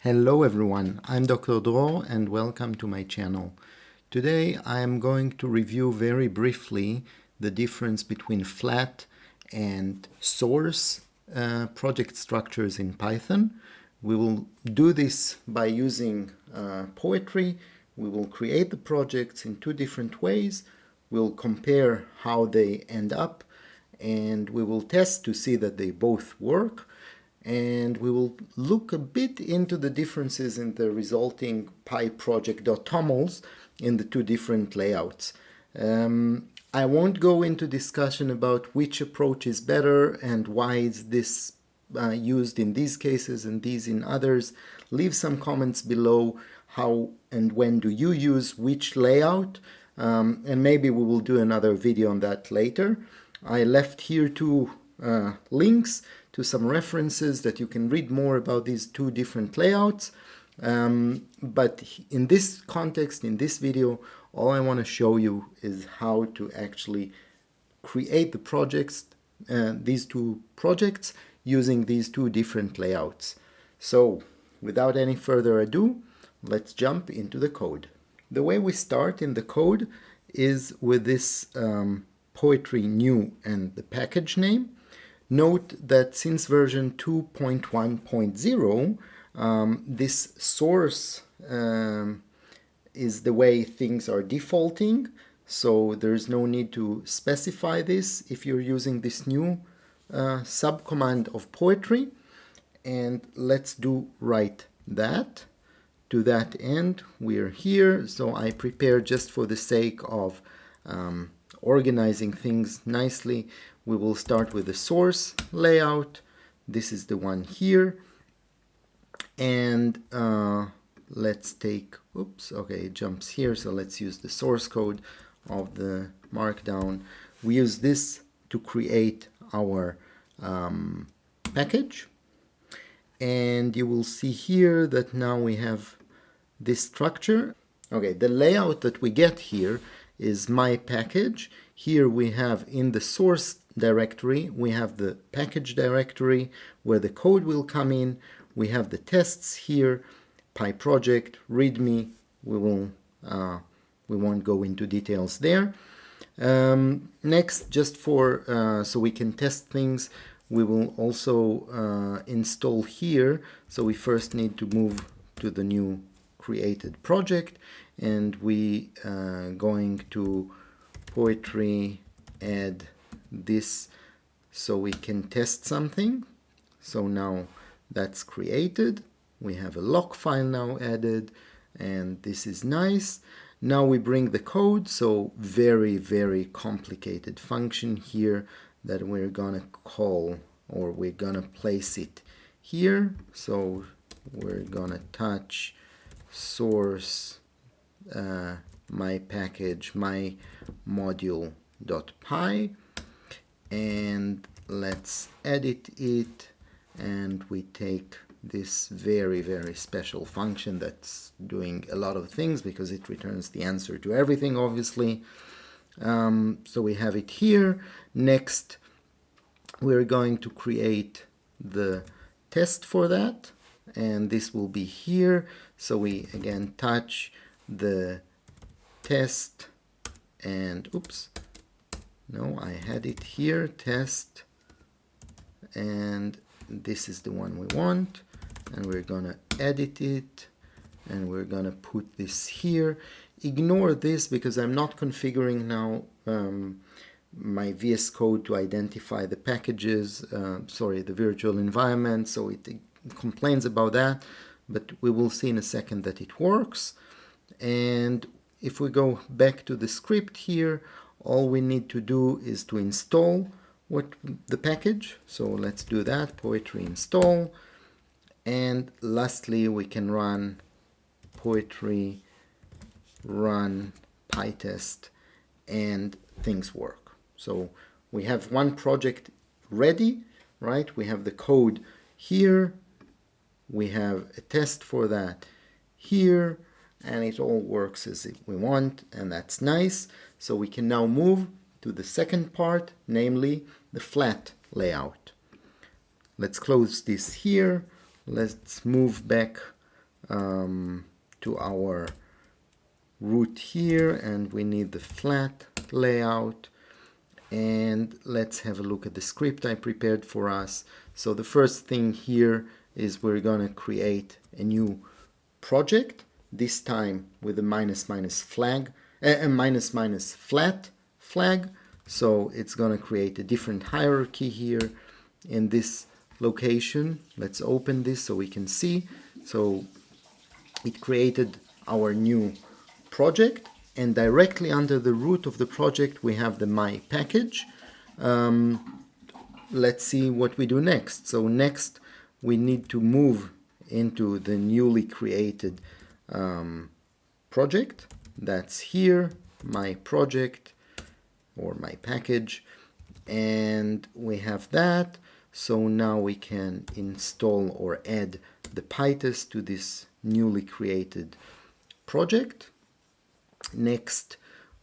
Hello everyone, I'm Dr. Dror and welcome to my channel. Today I am going to review very briefly the difference between flat and source project structures in Python. We will do this by using poetry. We will create the projects in two different ways. We'll compare how they end up and we will test to see that they both work. And we will look a bit into the differences in the resulting pyproject.tomls in the two different layouts. I won't go into discussion about which approach is better and why is this used in these cases and these in others. Leave some comments below how and when do you use which layout, and maybe we will do another video on that later. I left here two links to some references that you can read more about these two different layouts. But in this context, in this video, all I want to show you is how to actually create the projects, these two projects, using these two different layouts. So without any further ado, let's jump into the code. The way we start in the code is with this poetry new and the package name. Note that since version 2.1.0, this source is the way things are defaulting, so there's no need to specify this if you're using this new subcommand of poetry. And let's do right that. To that end, we're here, so I prepared just for the sake of organizing things nicely. We will start with the source layout. This is the one here. And let's take, oops, okay, it jumps here. So let's use the source code of the markdown. We use this to create our package. And you will see here that now we have this structure. Okay, the layout that we get here is my package. Here we have in the source directory, we have the package directory where the code will come in. We have the tests here, pyproject, readme. We won't go into details there. Next, just for so we can test things, we will also install here. So we first need to move to the new created project, and we going to poetry add this so we can test something. So now that's created. We have a log file now added, and this is nice. Now we bring the code, so very, very complicated function here that we're gonna call, or we're gonna place it here. So we're gonna touch source my package, my module.py, and let's edit it, and we take this very, very special function that's doing a lot of things because it returns the answer to everything, obviously. So we have it here. Next, we're going to create the test for that, and this will be here. So we again touch the test, and oops, no, I had it here, test, and this is the one we want, and we're gonna edit it, and we're gonna put this here. Ignore this because I'm not configuring now my VS Code to identify the packages, sorry, the virtual environment, so it complains about that, but we will see in a second that it works. And if we go back to the script here, all we need to do is to install the package. So let's do that, poetry install. And lastly, we can run poetry run pytest, and things work. So we have one project ready, right? We have the code here. We have a test for that here, and it all works as we want, and that's nice. So we can now move to the second part, namely the flat layout. Let's close this here. Let's move back to our root here, and we need the flat layout. And let's have a look at the script I prepared for us. So the first thing here is we're going to create a new project, this time with a minus minus flag, a minus minus flat flag. So it's going to create a different hierarchy here in this location. Let's open this so we can see. So it created our new project, and directly under the root of the project we have the my package. Let's see what we do next. So next we need to move into the newly created project. That's here, my project or my package, and we have that. So now we can install or add the pytest to this newly created project. Next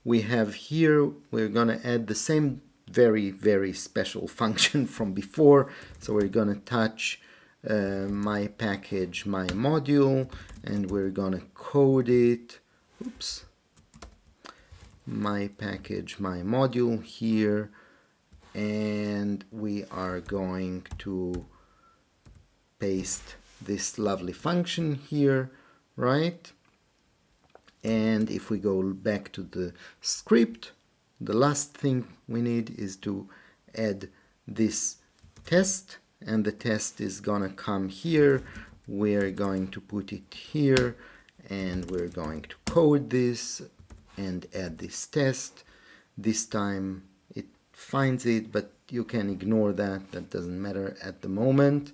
we have here, we're going to add the same very special function from before. So we're going to touch my package, my module, and we're going to code it. Oops. My package, my module here, and we are going to paste this lovely function here, right? And if we go back to the script, the last thing we need is to add this test, and the test is gonna come here. We're going to put it here, and we're going to code this and add this test. This time it finds it, but you can ignore that. That doesn't matter at the moment.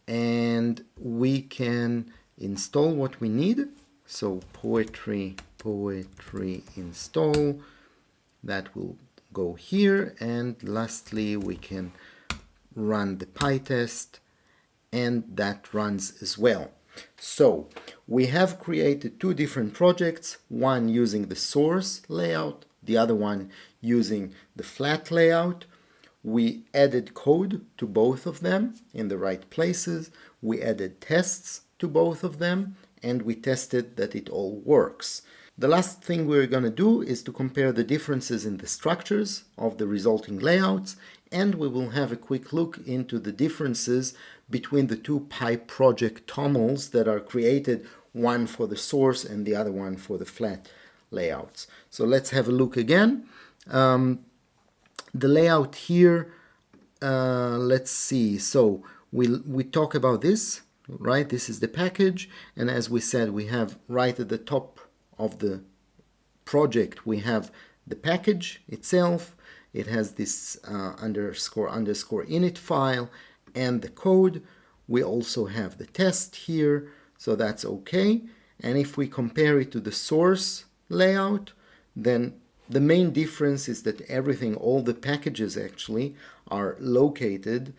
And we can install what we need. So poetry install, that will go here. And lastly, we can run the pytest, and that runs as well. So we have created two different projects, one using the source layout, the other one using the flat layout. We added code to both of them in the right places. We added tests to both of them, and we tested that it all works. The last thing we're going to do is to compare the differences in the structures of the resulting layouts, and we will have a quick look into the differences between the two pyproject.tomls that are created, one for the source and the other one for the flat layouts. So let's have a look again. The layout here, let's see. So we talk about this, right? This is the package, and as we said, we have right at the top of the project we have the package itself. It has this underscore init file and the code. We also have the test here, so that's okay. And if we compare it to the source layout, then the main difference is that everything, all the packages actually, are located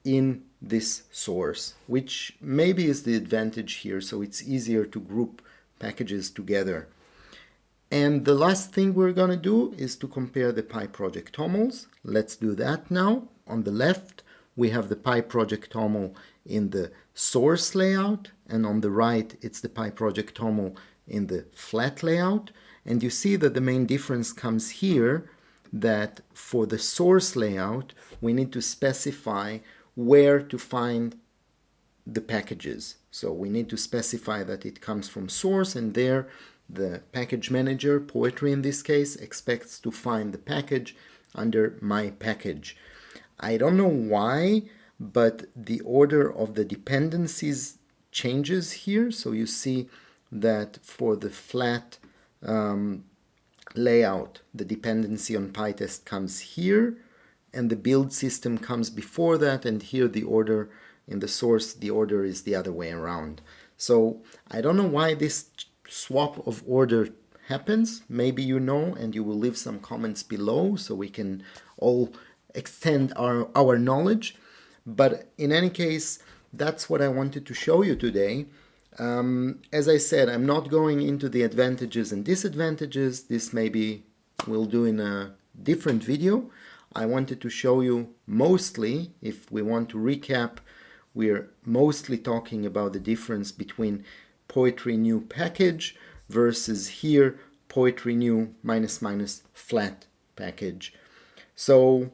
in this source, which maybe is the advantage here, so it's easier to group packages together. And the last thing we're going to do is to compare the pyproject.tomls. Let's do that now. On the left, we have the pyproject.toml in the source layout, and on the right, it's the pyproject.toml in the flat layout. And you see that the main difference comes here, that for the source layout, we need to specify where to find the packages. So we need to specify that it comes from source, and there the package manager, Poetry in this case, expects to find the package under my package. I don't know why, but the order of the dependencies changes here. So you see that for the flat layout, the dependency on pytest comes here, and the build system comes before that, and here the order in the source, the order is the other way around. So I don't know why this swap of order happens. Maybe you know, and you will leave some comments below so we can all extend our knowledge. But in any case, that's what I wanted to show you today. As I said, I'm not going into the advantages and disadvantages. This maybe we'll do in a different video. I wanted to show you mostly, if we want to recap, we're mostly talking about the difference between poetry new package versus here poetry new -- flat package. So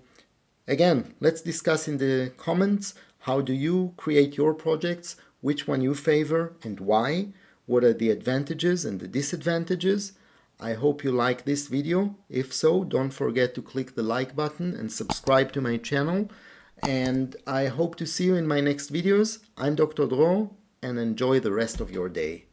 again, let's discuss in the comments, how do you create your projects, which one you favor and why, what are the advantages and the disadvantages. I hope you like this video. If so, don't forget to click the like button and subscribe to my channel. And I hope to see you in my next videos. I'm Dr. Dror, and enjoy the rest of your day.